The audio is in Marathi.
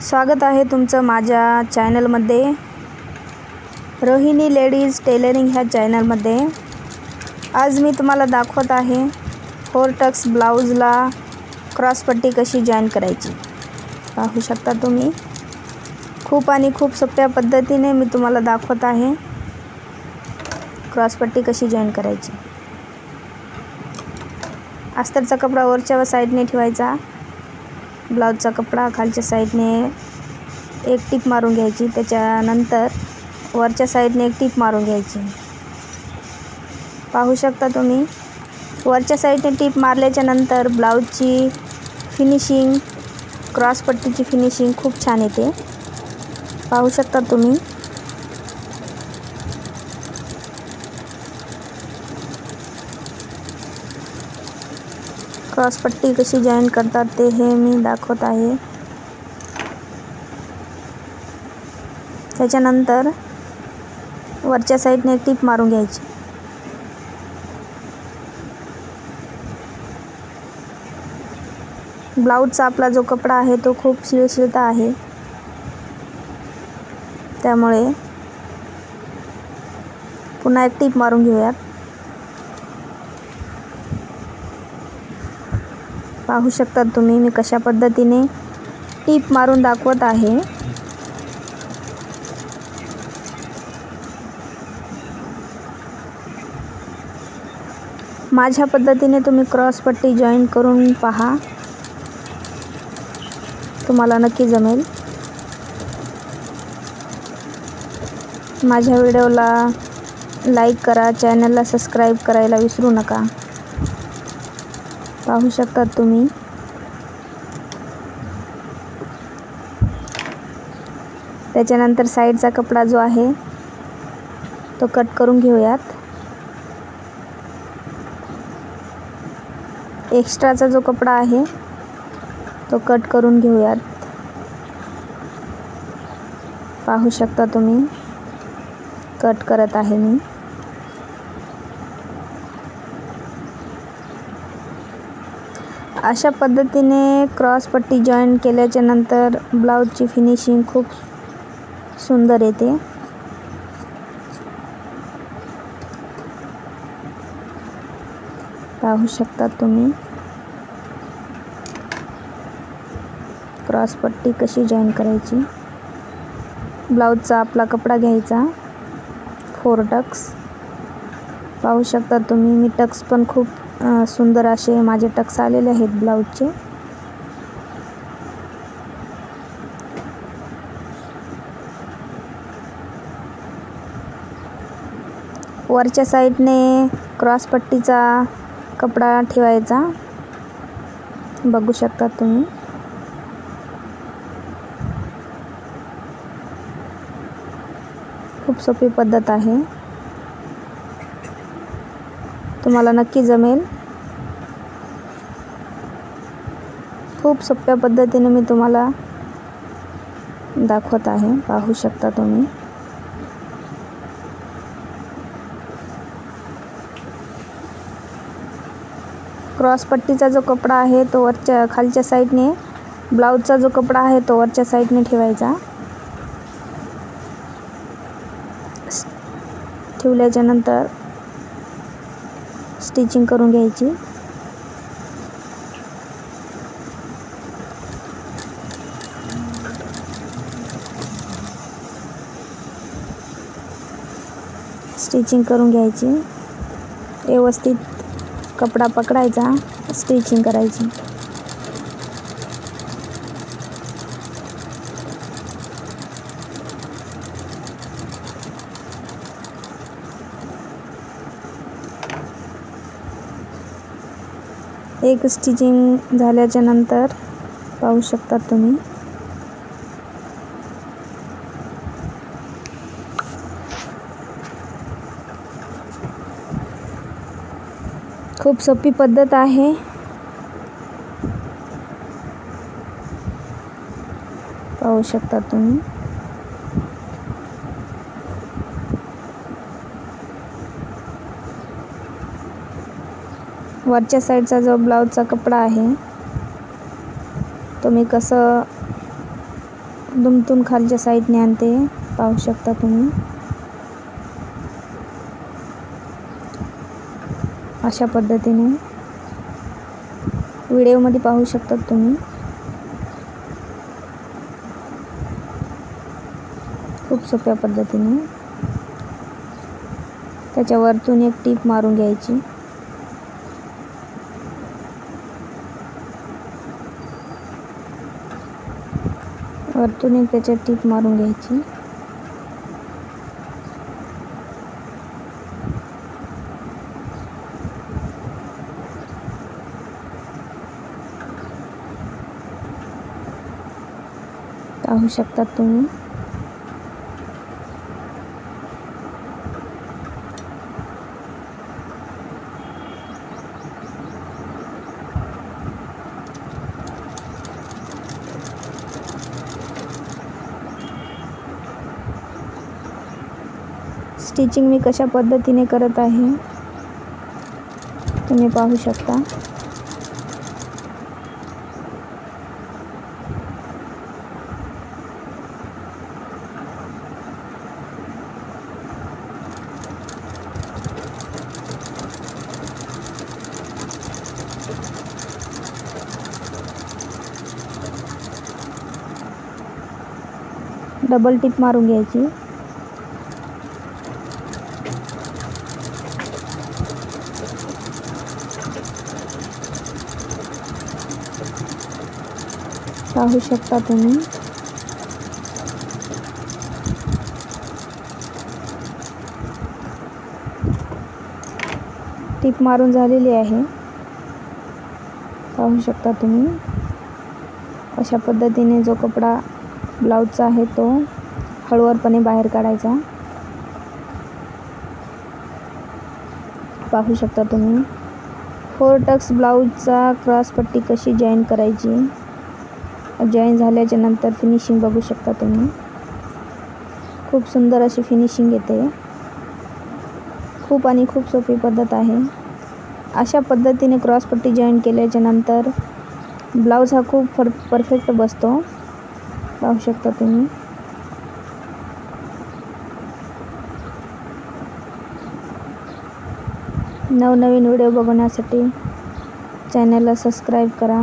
स्वागत आहे तुमचं माझ्या चॅनलमध्ये, रोहिणी लेडीज टेलरिंग ह्या चॅनलमध्ये। आज मी तुम्हाला दाखवत आहे 4 टक्स ब्लाउजला क्रॉसपट्टी कशी जॉईन करायची। पाहू शकता तुम्ही, खूप सोप्या पद्धतीने मी तुम्हाला दाखवत आहे क्रॉसपट्टी कशी जॉईन करायची। अस्तरचा कपडा वरच्या साईडने ठेवायचा, ब्लाउजचा कपडा खालच्या साईडने एक टिप मारून घ्यायची, त्याच्यानंतर वरच्या साईडने एक टिप मारून घ्यायची। पाहू शकता तुम्ही, वरच्या साईडने टिप मारल्याच्या नंतर ब्लाउजची फिनिशिंग, क्रॉसपट्टीची फिनिशिंग खूप छान येते। पाहू शकता तुम्ही, क्रॉसपट्टी कशी जॉईन करतात ते हे मी दाखवत आहे। त्याच्यानंतर वरच्या साईडने एक टिप मारून घ्यायची। ब्लाउजचा आपला जो कपडा आहे तो खूप शिळशिळता आहे, त्यामुळे पुन्हा एक टिप मारून घेऊयात। पाहू शकता तुम्ही, मी कशा पद्धतीने टिप मारून दाखवत आहे। माझ्या पद्धतीने तुम्ही क्रॉसपट्टी जॉईन करून पहा, तुम्हाला नक्की जमेल। माझ्या व्हिडिओला लाईक करा, चॅनलला सबस्क्राईब करायला विसरू नका। पाहू शकता तुम्ही, त्याच्यानंतर साईडचा कपडा जो आहे तो कट करून घेऊयात। एक्स्ट्राचा जो कपडा आहे तो कट करून घेऊयात। पाहू शकता तुम्ही, कट करत आहे मी। अशा पद्धतीने क्रॉसपट्टी जॉईन केल्याच्या नंतर ब्लाउजची फिनिशिंग खूप सुंदर येते। पाहू शकता तुम्ही, क्रॉसपट्टी कशी जॉईन करायची। ब्लाउजचा आपला कपडा घ्यायचा 4 टक्स। पाहू शकता तुम्ही, मी टक्स पण खूप सुंदर असे माझे टक्स आलेले आहेत ब्लाउजचे। वरच्या साईडने क्रॉसपट्टीचा कपडा ठेवायचा, बघू शकता तुम्ही। खूप सोपी पद्धत आहे, तुम्हाला नक्की जमेल। खूप सोप्या पद्धतीने मी तुम्हाला दाखवत आहे, पाहू शकता तुम्ही। क्रॉसपट्टीचा जो कपडा आहे तो खालच्या साईडने, ब्लाउजचा जो कपडा आहे तो वरच्या साईडने ठेवायचा। ठेवल्याच्या नंतर स्टिचिंग करून घ्यायची। स्टिचिंग करून घ्यायची, व्यवस्थित कपडा पकडायचा, स्टिचिंग करायची। एक स्टिचिंग झाल्याच्या नंतर पाहू शकता तुम्ही, खूप सोपी पद्धत आहे। पाहू शकता तुम्ही, वरच्या साईडचा जो ब्लाउजचा कपडा आहे तो मी कसं दुमतून खालच्या साईडने आणते, पाहू शकता तुम्ही. अशा पद्धतीने व्हिडिओमध्ये पाहू शकता तुम्ही. खूप सोप्या पद्धतीने त्याच्या वरतून एक टीप मारून घ्यायची. वरतून एक त्याच्यात टीप मारून घ्यायची. पाहू शकता तुम्ही. स्टिचिंग मी कशा पद्धतीने करत आहे तुम्ही पाहू शकता. डबल टिप मारून घ्यायची. पाहू शकता तुम्ही. टिप मारून झालेली आहे, पाहू शकता तुम्ही. अशा पद्धतीने जो कपडा ब्लाऊजचा आहे तो हळूवारपणे बाहेर काढायचा. पाहू शकता तुम्ही. 4 टक्स ब्लाऊजचा क्रॉसपट्टी कशी जॉईन करायची. जॉईन झाल्याच्या नंतर फिनिशिंग बघू शकता तुम्ही. खूप सुंदर अशी फिनिशिंग येते. खूप आणि खूप सोपी पद्धत आहे. अशा पद्धतीने क्रॉसपट्टी जॉईन केल्याच्या नंतर ब्लाऊज हा खूप परफेक्ट बसतो. पाहू शकता तुम्ही. नवनवीन व्हिडिओ बघण्यासाठी चॅनलला सबस्क्राईब करा.